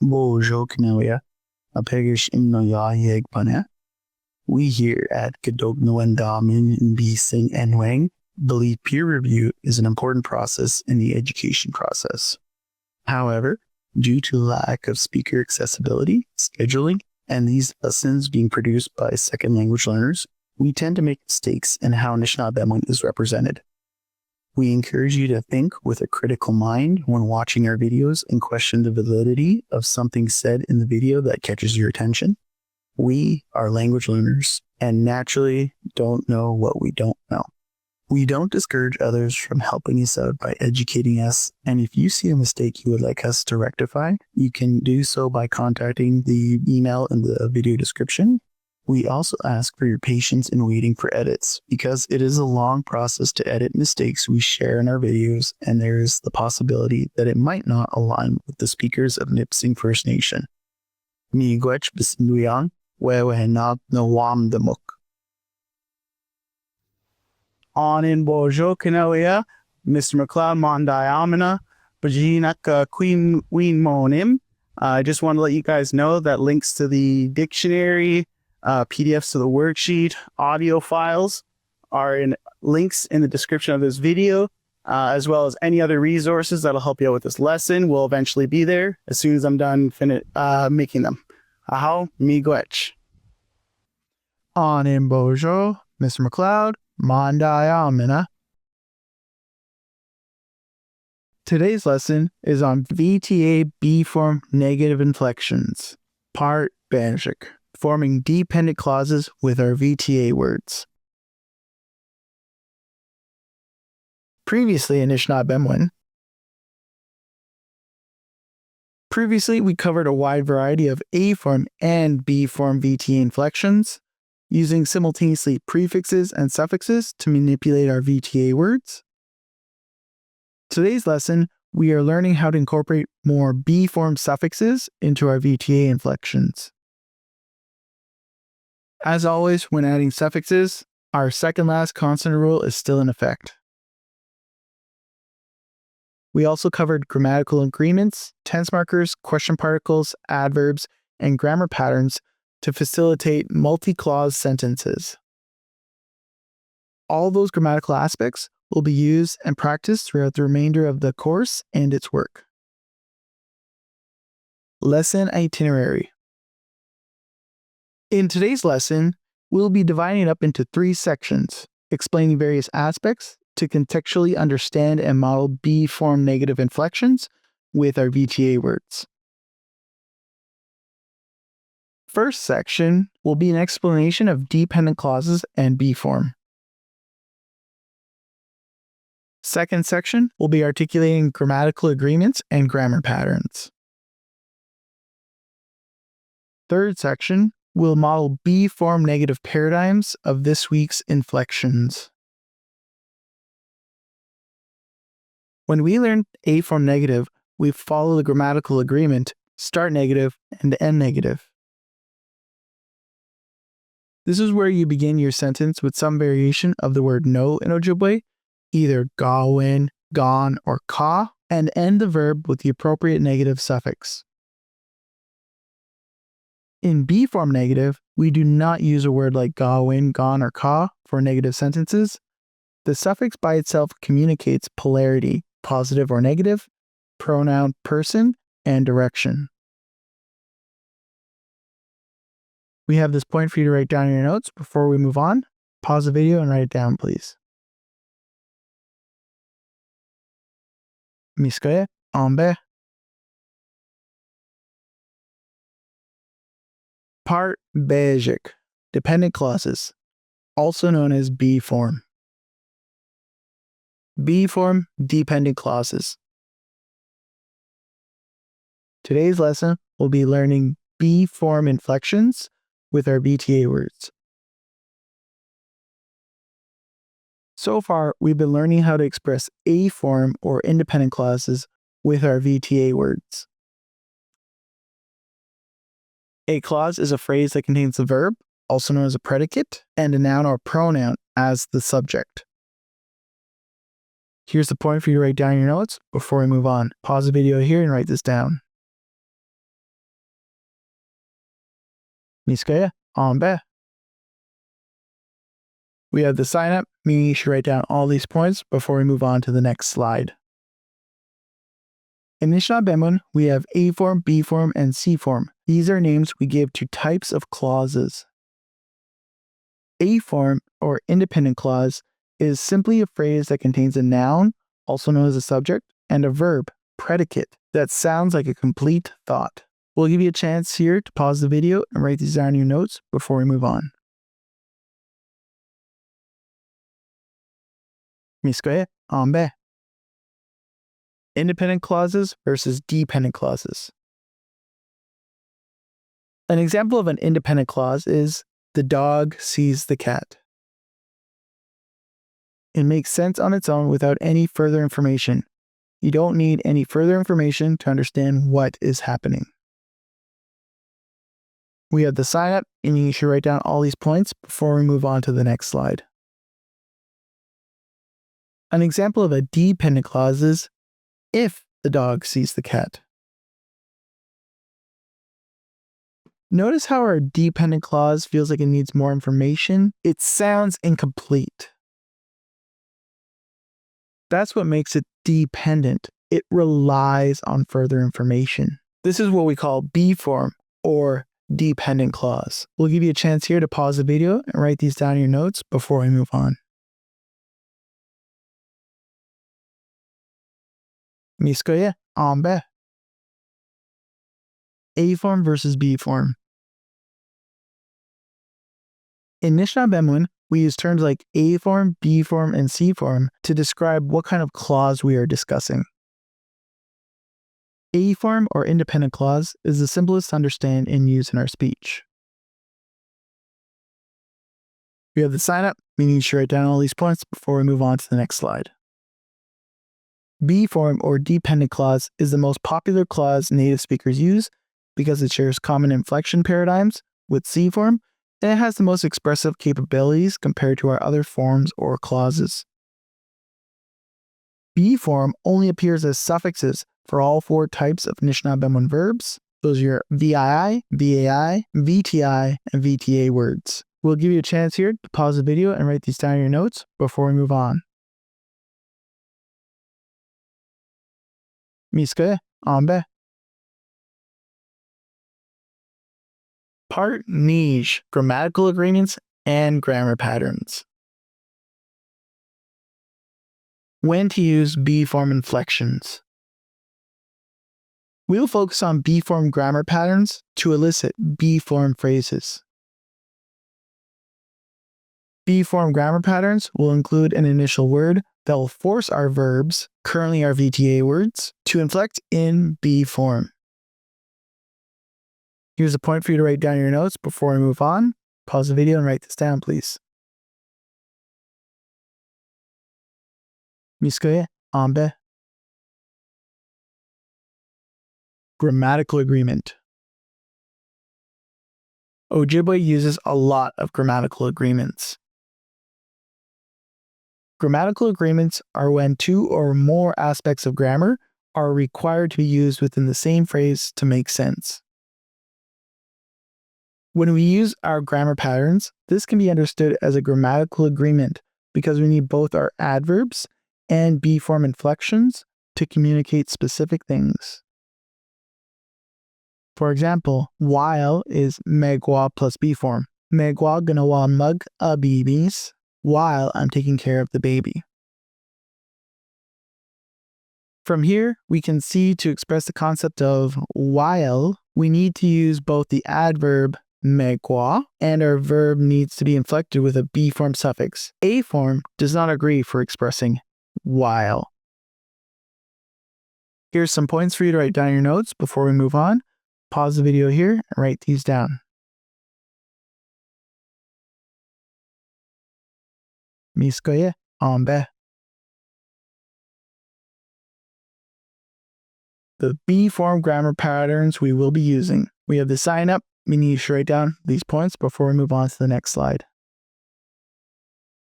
Bojo Knalia, a pegish imnoya pana. We here at Nishnaabemwin in Nipissing and Wang believe peer review is an important process in the education process. However, due to lack of speaker accessibility, scheduling, and these lessons being produced by second language learners, we tend to make mistakes in how Nishnaabemwin is represented. We encourage you to think with a critical mind when watching our videos and question the validity of something said in the video that catches your attention. We are language learners and naturally don't know what we don't know. We don't discourage others from helping us out by educating us, and if you see a mistake you would like us to rectify, you can do so by contacting the email in the video description. We also ask for your patience in waiting for edits, because it is a long process to edit mistakes we share in our videos, and there is the possibility that it might not align with the speakers of Nipissing First Nation. Miigwech Bisinduyang, Wewehenab Nawamdamuk. On in Bojo Kanalia, Mr. McLeod Mondayamina, Bajinaka Queen Ween Monim. I just want to let you guys know that links to the dictionary, PDFs to the worksheet, audio files are in links in the description of this video, as well as any other resources that'll help you out with this lesson will eventually be there as soon as I'm done making them. Aho, miigwech. On in Bojo, Mr. McLeod Mondayamina. Today's lesson is on VTA B-form negative inflections, part Banshik, forming dependent clauses with our VTA words. Previously in Nishnaabemwin, we covered a wide variety of A-form and B-form VTA inflections, using simultaneously prefixes and suffixes to manipulate our VTA words. Today's lesson, we are learning how to incorporate more B-form suffixes into our VTA inflections. As always, when adding suffixes, our second last consonant rule is still in effect. We also covered grammatical agreements, tense markers, question particles, adverbs, and grammar patterns to facilitate multi-clause sentences. All those grammatical aspects will be used and practiced throughout the remainder of the course and its work. Lesson itinerary. In today's lesson, we'll be dividing it up into 3 sections, explaining various aspects to contextually understand and model B-form negative inflections with our VTA words. First section will be an explanation of dependent clauses and B-form. Second section will be articulating grammatical agreements and grammar patterns. Third section will model B-form negative paradigms of this week's inflections. When we learn A-form negative, we follow the grammatical agreement start negative and end negative. This is where you begin your sentence with some variation of the word no in Ojibwe, either gawin, gone, or ka, and end the verb with the appropriate negative suffix. In B-form negative, we do not use a word like gawin, gone, or ka for negative sentences. The suffix by itself communicates polarity, positive or negative, pronoun person, and direction. We have this point for you to write down in your notes before we move on. Pause the video and write it down, please. Miskoye, ambe. Part Bejik, dependent clauses, also known as B-form. B-form dependent clauses. Today's lesson will be learning B-form inflections with our VTA words. So far, we've been learning how to express A-form or independent clauses with our VTA words. A clause is a phrase that contains the verb, also known as a predicate, and a noun or pronoun as the subject. Here's the point for you to write down your notes before we move on. Pause the video here and write this down. Miskoye, Ambe. We have the sign up, meaning you should write down all these points before we move on to the next slide. In Nishnaabemwin, we have A form, B form, and C form. These are names we give to types of clauses. A form, or independent clause, is simply a phrase that contains a noun, also known as a subject, and a verb, predicate, that sounds like a complete thought. We'll give you a chance here to pause the video and write these down in your notes before we move on. Miskoye, Ambe. Independent clauses versus dependent clauses. An example of an independent clause is the dog sees the cat. It makes sense on its own without any further information. You don't need any further information to understand what is happening. We have the sign up, and you should write down all these points before we move on to the next slide. An example of a dependent clause is if the dog sees the cat. Notice how our dependent clause feels like it needs more information. It sounds incomplete. That's what makes it dependent. It relies on further information. This is what we call B form, or dependent clause. We'll give you a chance here to pause the video and write these down in your notes before we move on. Miskoye, Ambe. A form versus B form. In Nishnaabemwin, we use terms like A form, B form, and C form to describe what kind of clause we are discussing. A form, or independent clause, is the simplest to understand and use in our speech. We have the sign up, meaning you should write down all these points before we move on to the next slide. B form, or dependent clause, is the most popular clause native speakers use because it shares common inflection paradigms with C form, and it has the most expressive capabilities compared to our other forms or clauses. B form only appears as suffixes for all four types of Nishnaabemwin verbs. Those are your VII, VAI, VTI, and VTA words. We'll give you a chance here to pause the video and write these down in your notes before we move on. Miskoye, Ambe. Part niche, grammatical agreements and grammar patterns. When to use B form inflections. We'll focus on B form grammar patterns to elicit B form phrases. B form grammar patterns will include an initial word that will force our verbs, currently our VTA words, to inflect in B form. Here's a point for you to write down in your notes before we move on. Pause the video and write this down, please. Miskoye, Ambe. Grammatical agreement. Ojibwe uses a lot of grammatical agreements. Grammatical agreements are when two or more aspects of grammar are required to be used within the same phrase to make sense. When we use our grammar patterns, this can be understood as a grammatical agreement because we need both our adverbs and B form inflections to communicate specific things. For example, while is megwa plus B form. Megwa ganawa mug a babies while I'm taking care of the baby. From here, we can see to express the concept of while, we need to use both the adverb megwa and our verb needs to be inflected with a B form suffix. A form does not agree for expressing while. Here's some points for you to write down in your notes before we move on. Pause the video here and write these down. Miskoye, Ambe. The B form grammar patterns we will be using. We have the sign up, meaning you should write down these points before we move on to the next slide.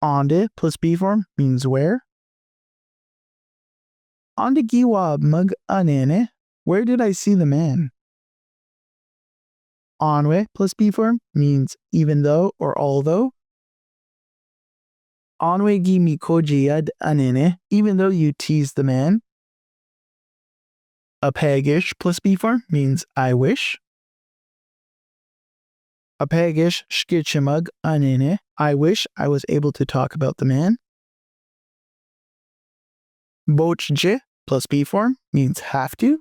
Onde plus B form means where. Onde giwa mug anene. Where did I see the man? Anwe plus B form means even though or although. Anwe gi mi kojiyad anene, even though you tease the man. A.k.a. plus B form means I wish. A.k.a. shkichimug anene, I wish I was able to talk about the man. Bochje plus B form means have to.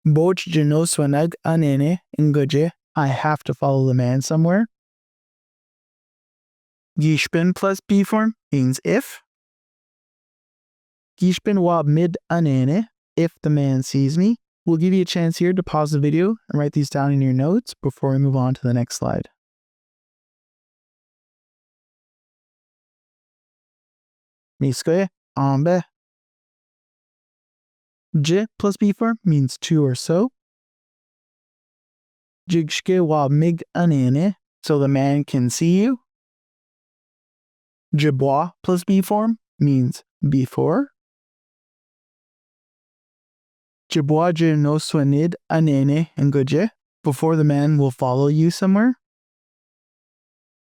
Bochje no swanag anene ngoje, I have to follow the man somewhere. Gishpin plus B form means if. Gishpin wa mid anene, if the man sees me. We'll give you a chance here to pause the video and write these down in your notes before we move on to the next slide. Miskoye ambe. J plus B form means to or so. Jigshke wa mig anene, so the man can see you. Jibwa plus B form means before. Jibwaje no swanid anene ngoje, before the man will follow you somewhere.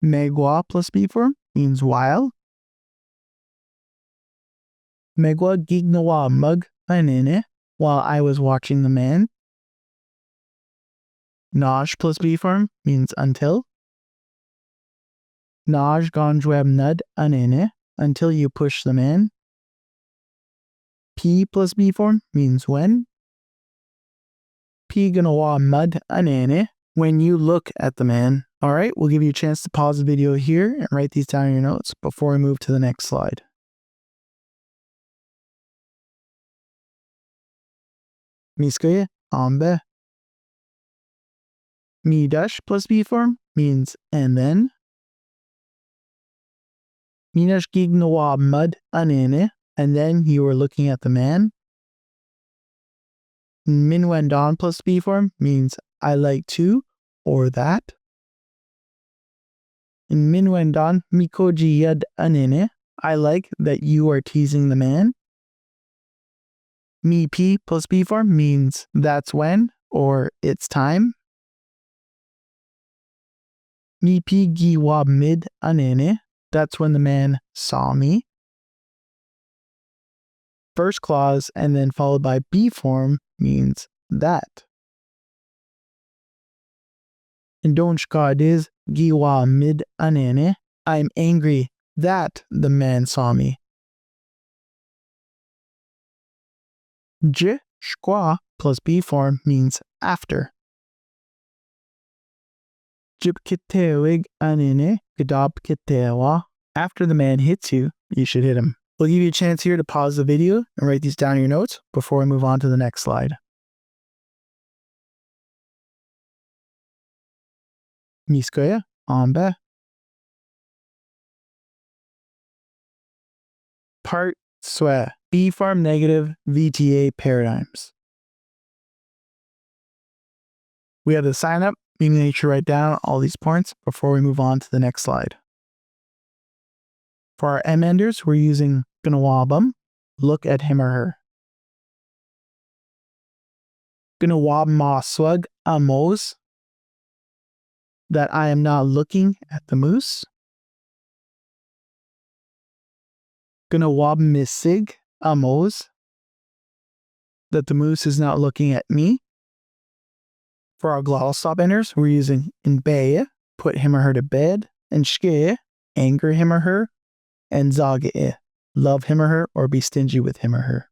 Megwa plus B form means while. Megwa gignawa mug anene, while I was watching the man. Naj plus B form means until. Naj ganjweb nud anene, until you push the man. P plus B form means when. P ganawa mud anene, when you look at the man. All right, we'll give you a chance to pause the video here and write these down in your notes before we move to the next slide. Miskoye ambe. Midash plus B form means and then. Minash gignawa mud anene, and then you were looking at the man. Minwendan plus B form means I like to or that. In Minwendan mikoji yad anene, I like that you are teasing the man. Mi P plus B form means that's when or it's time. Mi P gi wa mid anene, that's when the man saw me. First clause and then followed by B form means that. And donchkad is giwa mid anene, I'm angry that the man saw me. J shkwa plus B form means after. Jibkitewig anene gadab kitewa, after the man hits you, you should hit him. We'll give you a chance here to pause the video and write these down in your notes before we move on to the next slide. Miskoye ambe. Part swe, B form negative VTA paradigms. We have the sign up, meaning that you should write down all these points before we move on to the next slide. For our M enders, we're using gnawabum, look at him or her. Gnawab ma swag amos, that I am not looking at the moose. Gnawab misig amos, that the moose is not looking at me. For our glottal stop enders, we're using inbeye, put him or her to bed, and shke, anger him or her, and zage, love him or her or be stingy with him or her.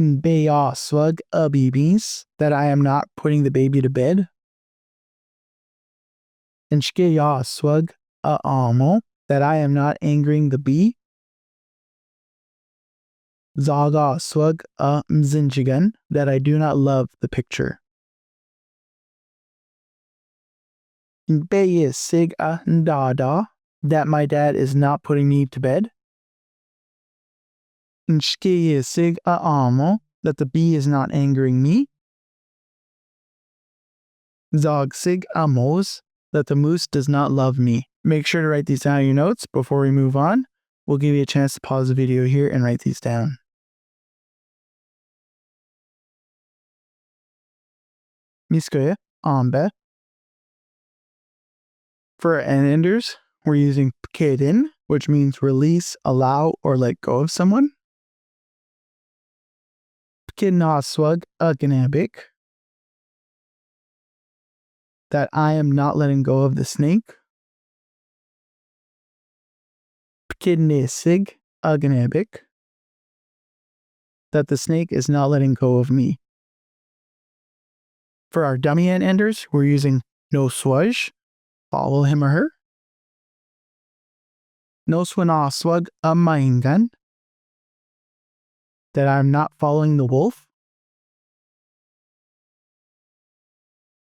Beya swag abibis, that I am not putting the baby to bed. And shkeya swag amo, that I am not angering the bee. Zaga swag mzinjigan, that I do not love the picture. Beye sig ndada, that my dad is not putting me to bed. Nshkeye sig amo, that the bee is not angering me. Zog sig amos, that the moose does not love me. Make sure to write these down in your notes before we move on. We'll give you a chance to pause the video here and write these down. Miskoye, ambe. For our N-enders, we're using pkedin, which means release, allow, or let go of someone. Pkednaswag aganabik, that I am not letting go of the snake. Pkednisig aganabik, that the snake is not letting go of me. For our dummy N-enders, we're using no swaj, follow him or her. No swinaswag amaingan, that I'm not following the wolf.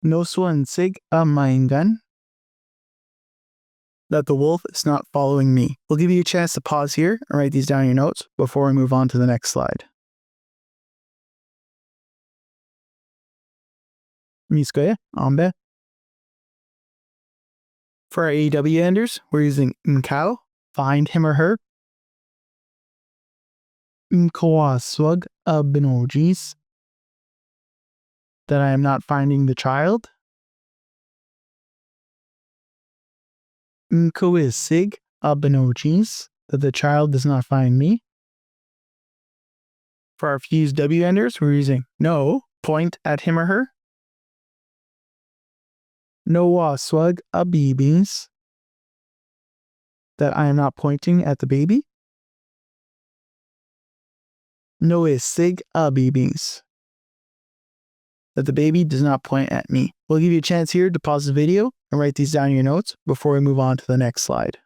No swansig amaingan, that the wolf is not following me. We'll give you a chance to pause here and write these down in your notes before we move on to the next slide. Miskoye, ambe. For our AEW enders, we're using mkao, find him or her. Mkawaswag abinojis, that I am not finding the child. Mkawisig abinojis, that the child does not find me. For our fused W enders, we're using no, point at him or her. No waswag abibis, that I am not pointing at the baby. No isig abibis, that the baby does not point at me. We'll give you a chance here to pause the video and write these down in your notes before we move on to the next slide.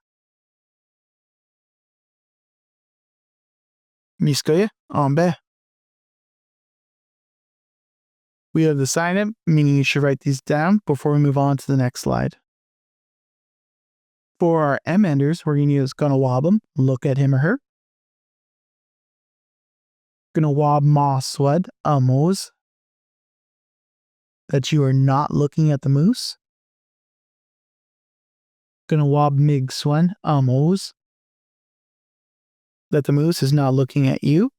Miskoye, ambe. We have the sign up, meaning you should write these down before we move on to the next slide. For our M enders, we're going to use gonna wabum, look at him or her. Gonna wab maswad amos, that you are not looking at the moose. Gonna wab migswan amos, that the moose is not looking at you.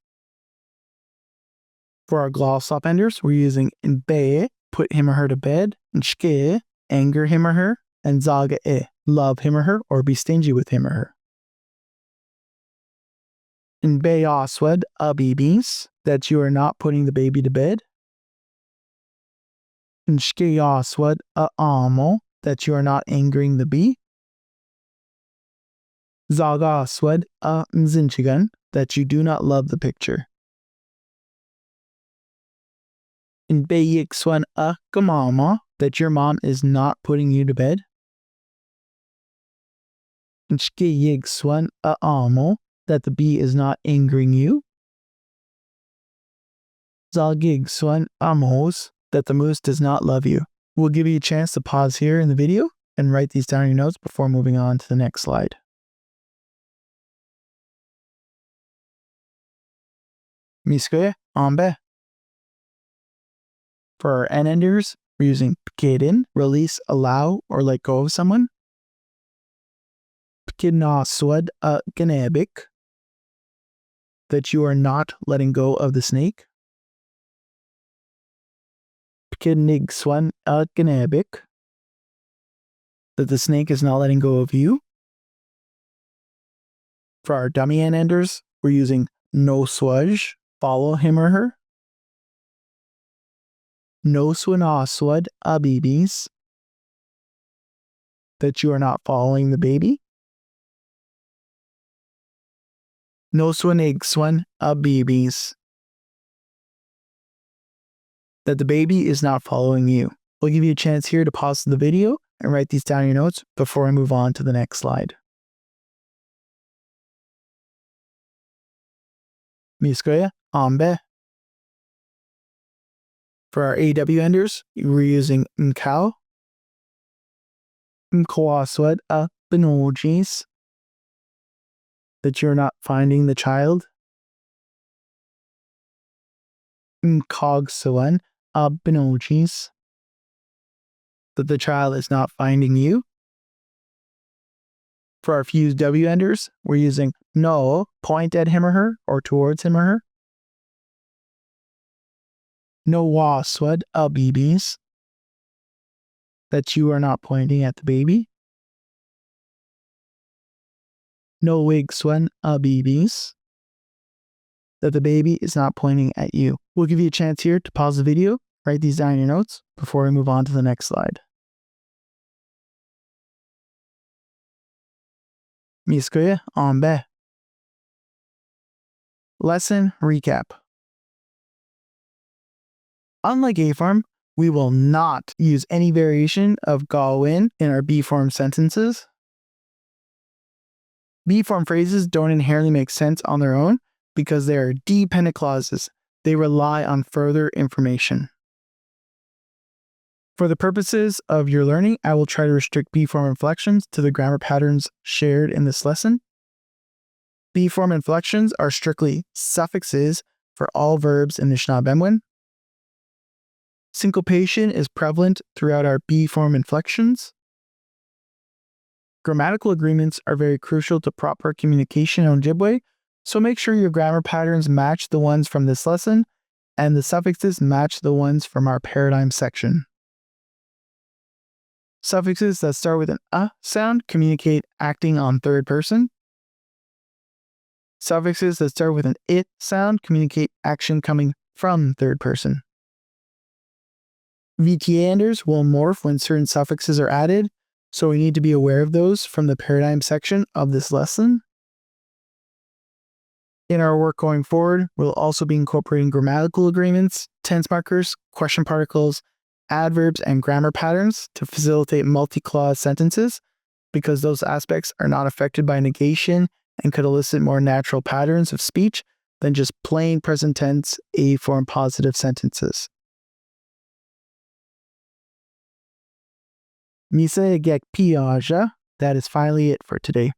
For our gloss up enders, we're using be, put him or her to bed, and shke, anger him or her, and zaga love him or her, or be stingy with him or her. In be aswad abibis, that you are not putting the baby to bed. In shke aswad amo, that you are not angering the bee. Zaga aswad nzinchigan, that you do not love the picture. In beyikswan gamama, that your mom is not putting you to bed. In shkeyigswan amo, that the bee is not angering you. Zagigswan amos, that the moose does not love you. We'll give you a chance to pause here in the video and write these down in your notes before moving on to the next slide. Miskoye, ambe. For our N enders, we're using pkedin, release, allow, or let go of someone. Pkednaswad ganabik, that you are not letting go of the snake. Pkednigswan ganabik, that the snake is not letting go of you. For our dummy N enders, we're using no swaj, follow him or her. No swinaswad abibis, that you are not following the baby. No swinigswan abibis, that the baby is not following you. We'll give you a chance here to pause the video and write these down in your notes before we move on to the next slide. Miskoye, ambe. For our AW enders, we're using mkao, mkawaswad benojis, that you're not finding the child. Mkogsawan benojis, that the child is not finding you. For our fused W enders, we're using no, point at him or her, or towards him or her. No waswad abibis, that you are not pointing at the baby. No wigsuan abibis, that the baby is not pointing at you. We'll give you a chance here to pause the video, write these down in your notes before we move on to the next slide. Miskoye onbe. Lesson recap. Unlike A form, we will not use any variation of gawin in our B form sentences. B form phrases don't inherently make sense on their own because they are dependent clauses. They rely on further information. For the purposes of your learning, I will try to restrict B form inflections to the grammar patterns shared in this lesson. B form inflections are strictly suffixes for all verbs in Nishnaabemwin. Syncopation is prevalent throughout our B form inflections. Grammatical agreements are very crucial to proper communication on Ojibwe, so make sure your grammar patterns match the ones from this lesson and the suffixes match the ones from our paradigm section. Suffixes that start with an a sound communicate acting on third person. Suffixes that start with an it sound communicate action coming from third person. VTA will morph when certain suffixes are added, so we need to be aware of those from the paradigm section of this lesson. In our work going forward, we'll also be incorporating grammatical agreements, tense markers, question particles, adverbs, and grammar patterns to facilitate multi-clause sentences, because those aspects are not affected by negation and could elicit more natural patterns of speech than just plain present tense A form positive sentences. Misa gek piaja, that is finally it for today.